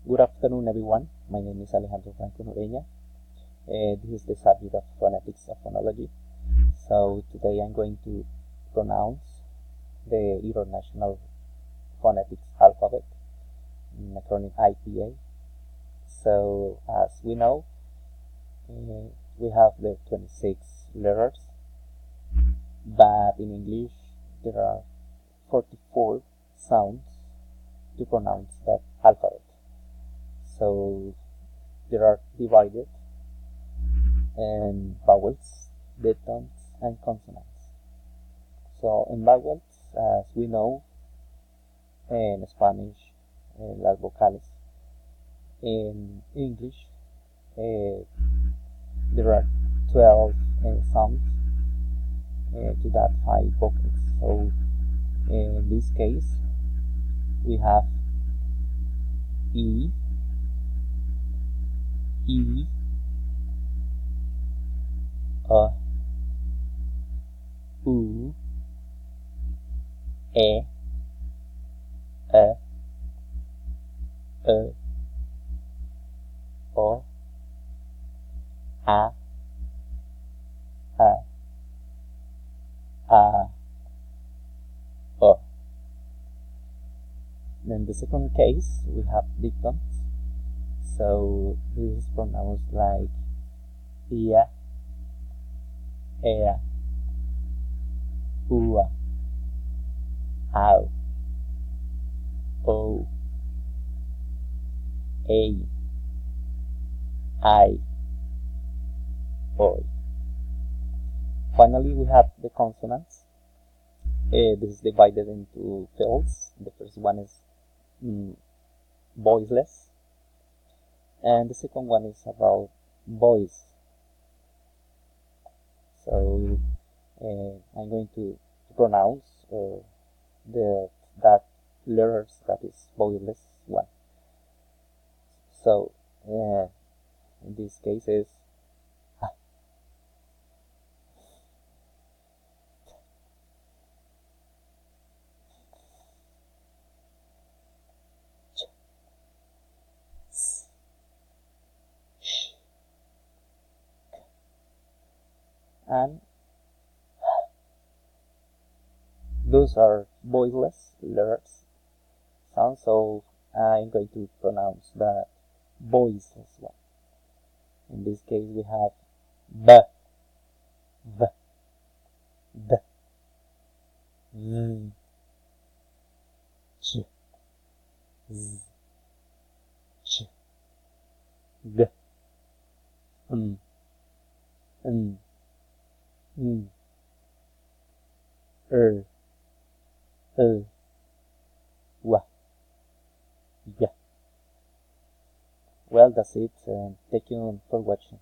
Good afternoon, everyone. My name is Alejandro Franco Noreña. This is the subject of phonetics of phonology. So today I'm going to pronounce the International Phonetics Alphabet, acronym IPA. So as we know, we have the 26 letters, but in English there are 44 sounds to pronounce that alphabet. So they are divided in vowels, diphthongs, and consonants. So in vowels, as we know, in Spanish, las vocales. In English, there are 12 sounds to that 5 vocals. So in this case, we have E, E, U, E, O, A, O. In the second case, we have diphthongs. So this is pronounced like ia, ea, ua, au, o, ei, ai, oi. Finally, we have the consonants. This is divided into fields. The first one is voiceless, and the second one is about voice. So I'm going to pronounce that letters that is voiceless one. So in this case is and those are voiceless letters sounds, so I'm going to pronounce that voiceless one. In this case we have b, v, d, z, ch, z, ch, g, n, n, wa, ya. Well, that's it. Thank you for watching.